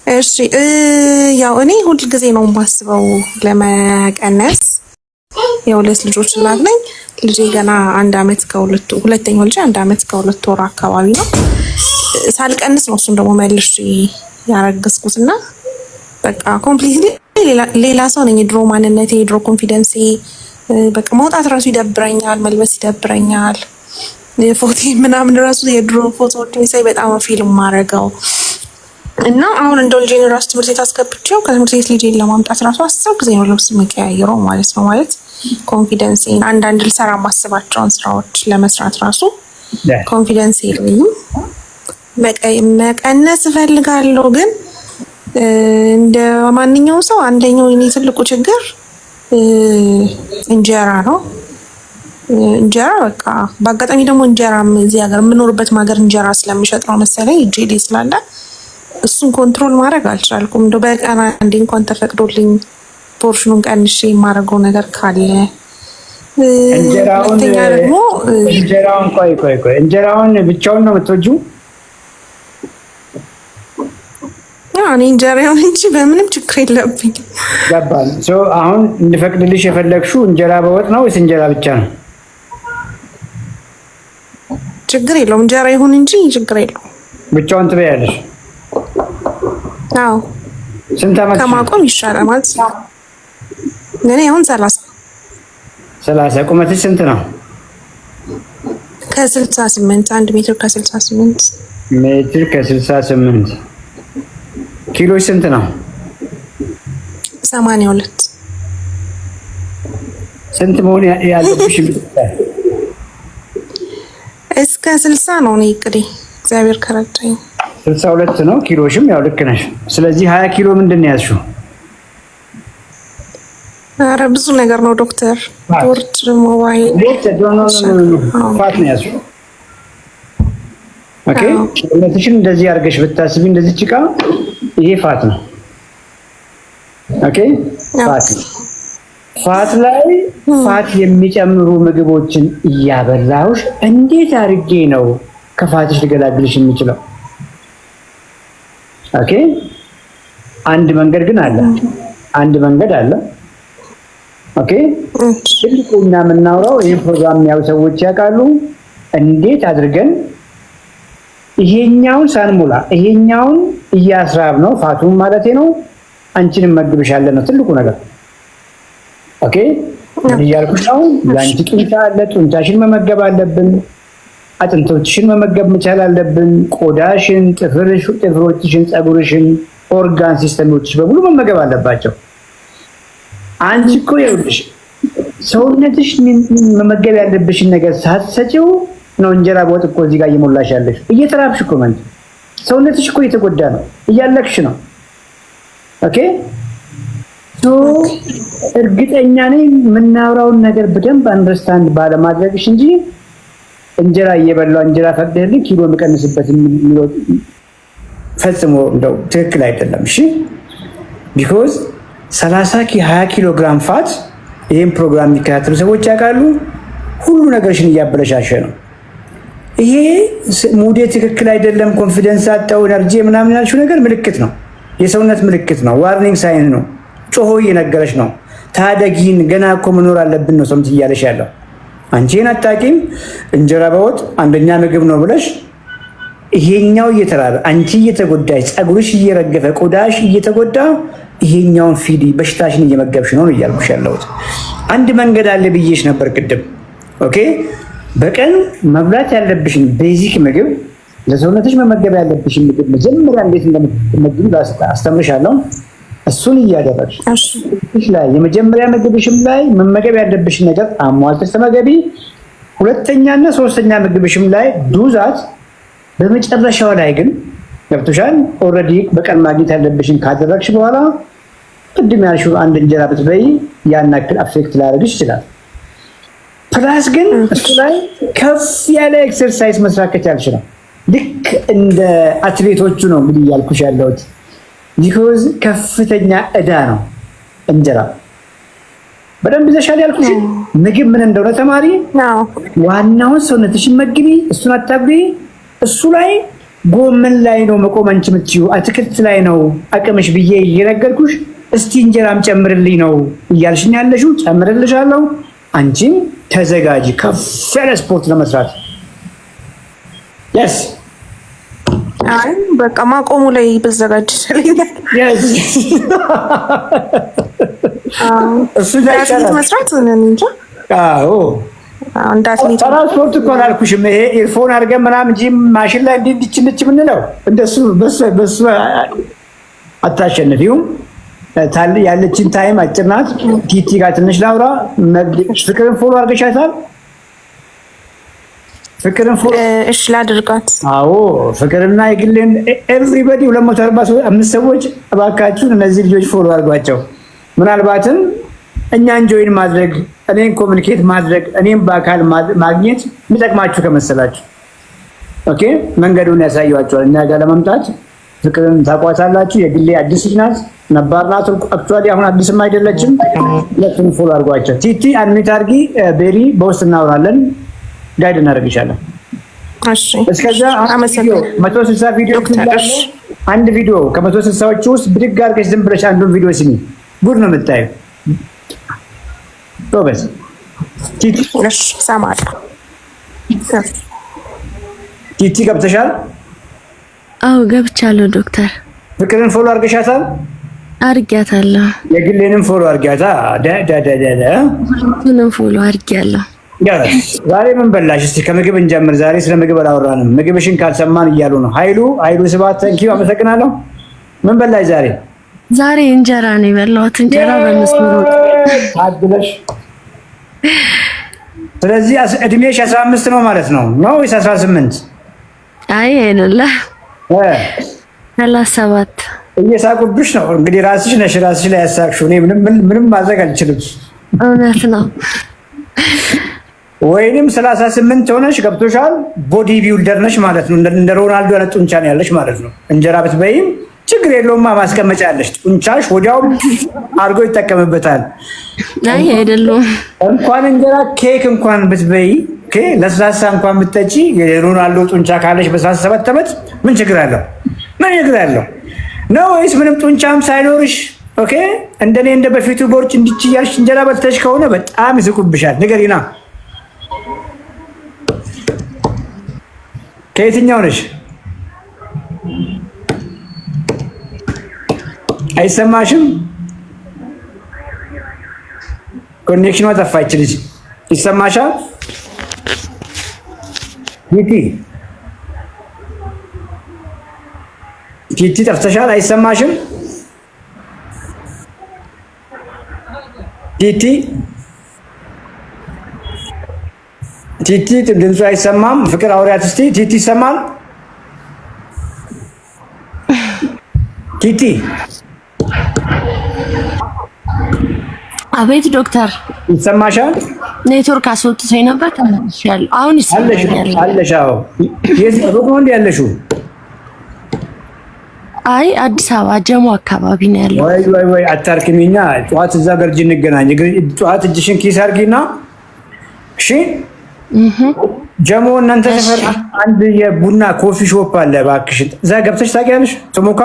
እሺ ያው እኔ ሁል ጊዜ ነው የማስበው ለመቀነስ የሁለት ልጆች እናት ነኝ። ልጄ ገና 1 አመት ከሁለት ሁለተኛው ልጄ 1 አመት ከሁለት ወር አካባቢ ነው። ሳልቀንስ ነው እሱን ደግሞ መልሼ ያረገዝኩትና በቃ ኮምፕሊትሊ ሌላ ሰው ነኝ። የድሮ ማንነቴ የድሮ ኮንፊደንሴ በቃ መውጣት ራሱ ይደብረኛል፣ መልበስ ይደብረኛል። ፎቶ ምናምን ራሱ የድሮ ፎቶዎችን ሳይ በጣም ፊልም ማረጋው እና አሁን እንደው ልጄን ራሱ ትምህርት ቤት አስገብቼው ከትምህርት ቤት ልጄን ለማምጣት ራሱ 10 ጊዜ ነው ልብስ የምቀያየረው ማለት ነው። ማለት ኮንፊደንሴን አንዳንድ ልሰራ ማስባቸውን ስራዎች ለመስራት ራሱ ኮንፊደንስ የለኝም። መቀነስ እፈልጋለሁ ግን እንደ ማንኛውም ሰው አንደኛው የኔ ትልቁ ችግር እንጀራ ነው። እንጀራ በቃ በአጋጣሚ ደግሞ እንጀራም እዚህ ሀገር የምኖርበት ሀገር እንጀራ ስለሚሸጥ ነው መሰለኝ እጄ ላይ ስላለ እሱን ኮንትሮል ማድረግ አልቻልኩም። እንደው በቀን አንዴ እንኳን ተፈቅዶልኝ ፖርሽኑን ቀንሼ የማደርገው ነገር ካለ እንጀራውን ቆይ እንጀራውን ብቻውን ነው የምትወጂው? እኔ እንጀራውን እንጂ በምንም ችግር የለብኝ። ገባኝ። አሁን እንድፈቅድልሽ የፈለግሽው እንጀራ በወጥ ነው ወይስ እንጀራ ብቻ ነው? ችግር የለውም እንጀራ ይሁን እንጂ ችግር የለውም። ብቻውን ትበያለሽ? አዎ። ስንት አመት ከማቆም ይሻላል ማለት ነው። እኔ አሁን 30 ቁመትሽ ስንት ነው? ከ68 1 ሜትር ከ68 ሜትር ከ68 ኪሎሽ ስንት ነው? 82 ስንት መሆን ያለብሽ? እስከ 60 ነው እኔ እቅዴ እግዚአብሔር ከረዳኝ። 62 ነው ኪሎሽም ያው ልክ ነሽ። ስለዚህ 20 ኪሎ ምንድን ነው ያዝሽው? ኧረ ብዙ ነገር ነው ዶክተር። ቦርድ ሞባይል ፋት ነው ያዝሽው። ኦኬ ለትሽን እንደዚህ አድርገሽ ብታስቢ እንደዚህ ጭቃ ይሄ ፋት ነው። ኦኬ ፋት ላይ ፋት የሚጨምሩ ምግቦችን እያበላሁሽ እንዴት አድርጌ ነው ከፋትሽ ልገላግልሽ የምችለው? ኦኬ አንድ መንገድ ግን አለ። ኦኬ ትልቁና የምናወራው ይሄ ፕሮግራም ያው ሰዎች ያውቃሉ እንዴት አድርገን ይሄኛውን ሳንሞላ ይሄኛውን እያስራብ ነው ፋቱን ማለት ነው አንቺንም መግብሻለን ነው ትልቁ ነገር። ኦኬ እያልኩሽ ነው ያንቺ ጡንቻ አለ፣ ጡንቻሽን መመገብ አለብን፣ አጥንቶችሽን መመገብ መቻል አለብን፣ ቆዳሽን፣ ጥፍሮችሽን፣ ፀጉርሽን፣ ኦርጋን ሲስተሞችሽ በሙሉ መመገብ አለባቸው። አንቺ እኮ ይኸውልሽ ሰውነትሽ መመገብ ያለብሽን ነገር ሳትሰጪው ነው እንጀራ በወጥ እኮ እዚህ ጋር እየሞላሽ ያለሽ። እየተራብሽ እኮ ማለት ሰውነትሽ እኮ እየተጎዳ ነው፣ እያለቅሽ ነው። ኦኬ እርግጠኛ ነኝ የምናወራውን ነገር በደንብ አንደርስታንድ ባለማድረግሽ እንጂ እንጀራ እየበላው እንጀራ ፈቅደልኝ ኪሎ መቀነስበት የሚለው ፈጽሞ እንደው ትክክል አይደለም። እሺ ቢኮዝ 20 ኪሎ ግራም ፋት ይሄን ፕሮግራም የሚከታተሉ ሰዎች ያውቃሉ ሁሉ ነገርሽን እያበለሻሸ ነው። ይሄ ሙዴ ትክክል አይደለም፣ ኮንፊደንስ አጣው፣ ኤነርጂ ምናምን ያልሽው ነገር ምልክት ነው፣ የሰውነት ምልክት ነው፣ ዋርኒንግ ሳይን ነው፣ ጮሆ እየነገረሽ ነው። ታደጊን ገና እኮ መኖር አለብን ነው ሰምት እያለሽ ያለው። አንቺን አታቂም እንጀራ በወጥ አንደኛ ምግብ ነው ብለሽ ይሄኛው እየተራበ አንቺ እየተጎዳሽ ፀጉርሽ እየረገፈ ቆዳሽ እየተጎዳ ይሄኛውን ፊዲ በሽታሽን እየመገብሽ ነው እያልኩሽ ያለሁት። አንድ መንገድ አለ ብዬሽ ነበር ቅድም። ኦኬ በቀን መብላት ያለብሽን ቤዚክ ምግብ ለሰውነትሽ መመገብ ያለብሽን ምግብ መጀመሪያ እንዴት እንደምትመገቢ አስተምርሻለሁ። እሱን እያደረግሽ እሺ ላይ የመጀመሪያ ምግብሽም ላይ መመገብ ያለብሽን ነገር አሟልተሽ ተመገቢ። ሁለተኛና ሶስተኛ ምግብሽም ላይ ዱዛት። በመጨረሻው ላይ ግን ገብቶሻል ኦልሬዲ በቀን ማግኘት ያለብሽን ካደረግሽ በኋላ ቅድም ያልሽው አንድ እንጀራ ብትበይ ያን ያክል አፌክት ላያደርግሽ ይችላል። ፕላስ ግን እሱ ላይ ከፍ ያለ ኤክሰርሳይዝ መስራት ከቻልሽ ነው። ልክ እንደ አትሌቶቹ ነው እንግዲህ ያልኩሽ ያለሁት። ቢኮዝ ከፍተኛ እዳ ነው እንጀራ። በደንብ ይዘሻል ያልኩሽ ምግብ ምን እንደሆነ ተማሪ። ዋናውን ሰውነትሽን መግቢ፣ እሱን አታግቢ። እሱ ላይ ጎመን ላይ ነው መቆም አንቺ የምትችይው፣ አትክልት ላይ ነው አቅምሽ ብዬ እየነገርኩሽ እስቲ እንጀራም ጨምርልኝ ነው እያልሽኝ ያለሽው። ጨምርልሻለሁ። አንቺም ተዘጋጂ ከፍ ያለ ስፖርት ለመስራት። የስ አይ በቃ ማቆሙ ላይ በዘጋጅ ይችላል። እሱ ላይ መስራት እንጃ። አዎ እንዳትሌት ትራንስፖርት እኮ አላልኩሽም። ይሄ ኤርፎን አድርገን ምናምን እንጂ ማሽን ላይ እንዲችንች ምንለው እንደሱ በሱ አታሸንፊውም። ያለችን ታይም አጭር ናት። ቲቲ ጋር ትንሽ ላውራ። ፍቅርን ፎሎ አድርገሻታል? ፍቅርን ፎሎ እሺ ላድርጋት። አዎ ፍቅርና የግልን ኤቭሪባዲ 245 ሰዎች እባካችሁን እነዚህ ልጆች ፎሎ አድርጓቸው። ምናልባትም እኛን ጆይን ማድረግ እኔን ኮሚኒኬት ማድረግ እኔም በአካል ማግኘት የሚጠቅማችሁ ከመሰላችሁ ኦኬ መንገዱን ያሳያችኋል። እኛ ጋር ለመምጣት ፍቅርን ታቋታላችሁ። የግሌ አዲስ ልጅ ናት፣ ነባር ናት። አክቹአሊ አሁን አዲስም አይደለችም። ሁለቱም ፎሎ አድርጓቸው። ቲቲ አንሚት አድርጊ። ቤሪ በውስጥ እናወራለን፣ ጋይድ እናደርግሻለን። እሺ እስከዛ 160 ቪዲዮ ትላለሽ። አንድ ቪዲዮ ከ160ዎቹ ውስጥ ብድግ አድርገሽ ዝም ብለሽ አንዱን ቪዲዮ ስሚ። ጉድ ነው የምታየው። ጎበዝ ቲቲ። እሺ ሰማለሁ። ቲቲ ገብተሻል? አዎ ገብቻለሁ ዶክተር። ፍቅርን ፎሎ አድርገሻታል? አድርጊያታለሁ። የግሌንም ፎሎ አድርጊያታ? ሁለቱንም ፎሎ አድርጊያለሁ። ዛሬ ምን በላሽ? እስቲ ከምግብ እንጀምር። ዛሬ ስለ ምግብ አላወራንም። ምግብሽን ካልሰማን እያሉ ነው። ኃይሉ ስብሐት ተንኪው አመሰግናለሁ። ምን በላሽ ዛሬ? ዛሬ እንጀራ ነው የበላሁት። እንጀራ በመስመር ወጥ አድለሽ። ስለዚህ እድሜሽ 15 ነው ማለት ነው ወይስ 18? አይ አይደለም 37። እየሳቁብሽ ነው እንግዲህ። ራስሽ ነሽ ራስሽ ላይ ያሳቅሽው። እኔ ምንም ማድረግ አልችልም። እውነት ነው። ወይንም 38 ሆነሽ ገብቶሻል። ቦዲ ቢልደር ነሽ ማለት ነው። እንደ ሮናልዶ አይነት ጡንቻ ነው ያለሽ ማለት ነው። እንጀራ ብትበይም ችግር የለውማ፣ ማስቀመጫ ያለሽ ጡንቻሽ ወዲያው አድርጎ ይጠቀምበታል። አይ አይደለም እንኳን እንጀራ ኬክ እንኳን ብትበይ ለስላሳ እንኳን ብትጠጪ የሮናልዶ ጡንቻ ካለሽ በ37 ዓመት ምን ችግር አለው? ምን ችግር አለው ነው? ወይስ ምንም ጡንቻም ሳይኖርሽ ኦኬ እንደኔ እንደ በፊቱ ቦርጭ እንዲች እያልሽ እንጀራ በልተሽ ከሆነ በጣም ይስቁብሻል። ንገሪና ከየትኛው ነሽ? አይሰማሽም? ኮኔክሽኗ ጠፋች። ልጅ ይሰማሻል? ቲቲ ጠፍተሻል። አይሰማሽም? ቲቲ ድምፁ አይሰማም። ፍቅር አውሪያት እስቲ። ቲቲ ይሰማል? ቲቲ አቤት ዶክተር ይሰማሻል? ኔትወርክ አስወጥቶኝ ነበር ተመልሻለሁ። አሁን ይሰማኛል። አለሽ? አዎ። የት ነው ያለሽው? አይ አዲስ አበባ ጀሞ አካባቢ ነው ያለው። ወይ አታርክሚኛ። ጠዋት እዛ ገርጂ እንገናኝ። ጠዋት እጅሽን ኪስ አድርጊና እሺ። ጀሞ እናንተ ሰፈር አንድ የቡና ኮፊ ሾፕ አለ። እባክሽ እዛ ገብተሽ ታውቂያለሽ? ቶሞካ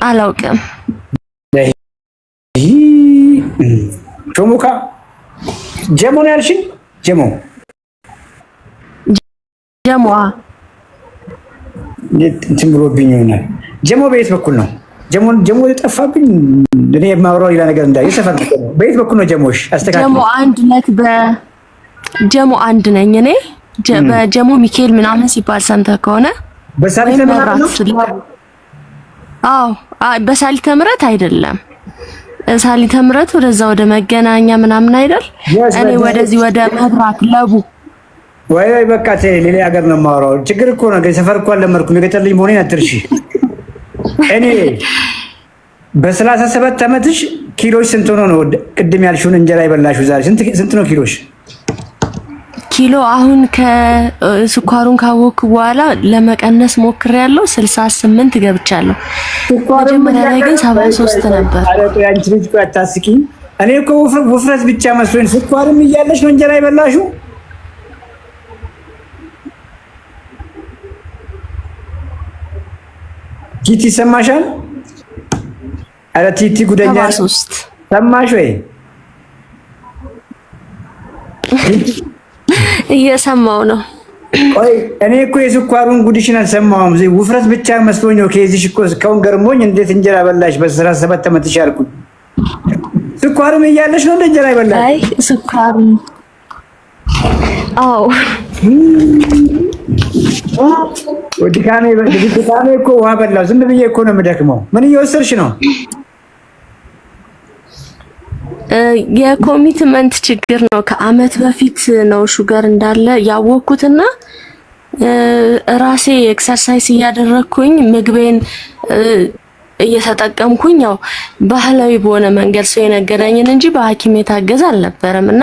አላውቅም። ቶሞካ ጀሞ ነው ያልሽኝ? ጀሞ እንትን ብሎብኝ ይሆናል። ጀሞ በየት በኩል ነው? ጀሞ የጠፋብኝ እኔ የማወራው ሌላ ነገር እንዳይ ሰፈር ነው። በየት በኩል ነው ጀሞሽ? አስተካክል። ጀሞ አንድ ነኝ እኔ። በጀሞ ሚካኤል ምናምን ሲባል ሰምተህ ከሆነ በሳሊተ ምሕረት ነው? አዎ በሳሊተ ምሕረት አይደለም። ሳሊተ ምሕረት ወደዛ ወደ መገናኛ ምናምን አይደል? እኔ ወደዚህ ወደ መብራት ለቡ። ወይ በቃ ሌላ ሀገር ነው የማወራው። ችግር እኮ ነው። ሰፈር እኮ አልለመድኩም። የገጠር ልጅ መሆኔን አትርሺ። እኔ በ37 ዓመትሽ ኪሎሽ ስንት ሆኖ ነው ቅድም ያልሽውን እንጀራ የበላሽው? ዛሬ ስንት ነው ኪሎሽ? ኪሎ አሁን ከስኳሩን ካወቅኩ በኋላ ለመቀነስ ሞክሬያለሁ። 68 ገብቻለሁ። መጀመሪያ ላይ ግን 73 ነበር። አረ አንቺ ልጅ እኮ አታስቂኝ። እኔ እኮ ውፍረት ብቻ መስሎኝ ስኳርም እያለሽ ነው እንጀራ የበላሽው? ቲቲ ሰማሻል? አረ ቲቲ ጉደኛ ሰማሽ ወይ? እየሰማው ነው። ቆይ እኔ እኮ የስኳሩን ጉድሽን አልሰማሁም። ውፍረት ብቻ መስሎኝ ነው። ከዚሽ እኮ እስካሁን ገርሞኝ እንዴት እንጀራ በላሽ በ17 ዓመትሽ አልኩኝ። ስኳርም እያለሽ ነው እንጀራ ይበላል? አይ ስኳር አዎ ወዲካኔ እኮ ውሃ በላው። ዝም ብዬ እኮ ነው የምደክመው። ምን እየወሰድሽ ነው? የኮሚትመንት ችግር ነው። ከአመት በፊት ነው ሹገር እንዳለ ያወቅኩትና ራሴ ኤክሰርሳይዝ እያደረኩኝ ምግቤን እየተጠቀምኩኝ ያው ባህላዊ በሆነ መንገድ ሰው የነገረኝን እንጂ በሐኪም የታገዘ አልነበረም እና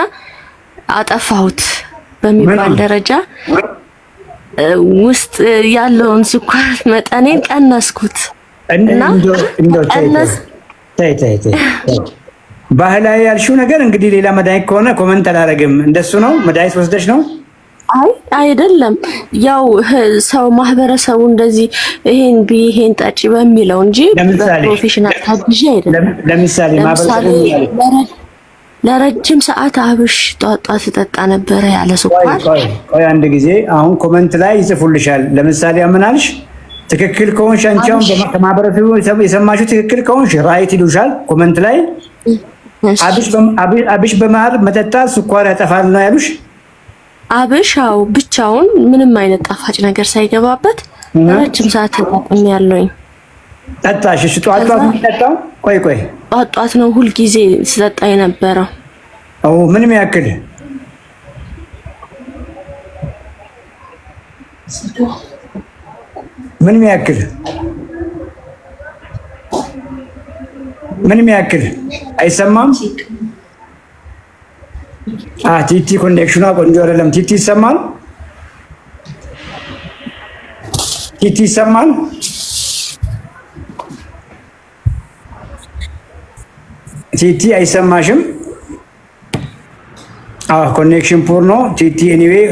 አጠፋሁት በሚባል ደረጃ ውስጥ ያለውን ስኳር መጠኔን ቀነስኩት እና ባህላዊ ያልሽው ነገር እንግዲህ ሌላ መድኃኒት ከሆነ ኮመንት አላደርግም። እንደሱ ነው መድኃኒት ወስደሽ ነው? አይ አይደለም፣ ያው ሰው ማህበረሰቡ እንደዚህ ይሄን ጠጪ በሚለው እንጂ በፕሮፌሽናል ታግዤ አይደለም። ለምሳሌ ማህበረሰቡ ለረጅም ሰዓት አብሽ ጧጧ ተጠጣ ነበረ ያለ ስኳር። ቆይ አንድ ጊዜ አሁን ኮመንት ላይ ይጽፉልሻል። ለምሳሌ አምናልሽ ትክክል ከሆንሽ አንቺ አሁን በማህበረሰቡ የሰማሽው ትክክል ከሆንሽ ራይት ይሉሻል ኮመንት ላይ። አብሽ በማር መጠጣት ስኳር ያጠፋል ነው ያሉሽ? አብሻው ብቻውን ምንም አይነት ጣፋጭ ነገር ሳይገባበት ረጅም ሰዓት ተጠቅሜ ያለውኝ። ጠጣሽ? እሺ ጧጧት የምትጠጣው? ቆይ ጧጧት ነው ሁል ጊዜ ስጠጣ የነበረው። ምንም ያክል ምንም ያክል አይሰማም። ቲቲ ኮኔክሽኗ ቆንጆ አይደለም። ቲቲ ይሰማል? ቲቲ ይሰማል? ቲቲ አይሰማሽም? ኮኔክሽን ፑር ነው ቲቲ ኤኒዌይ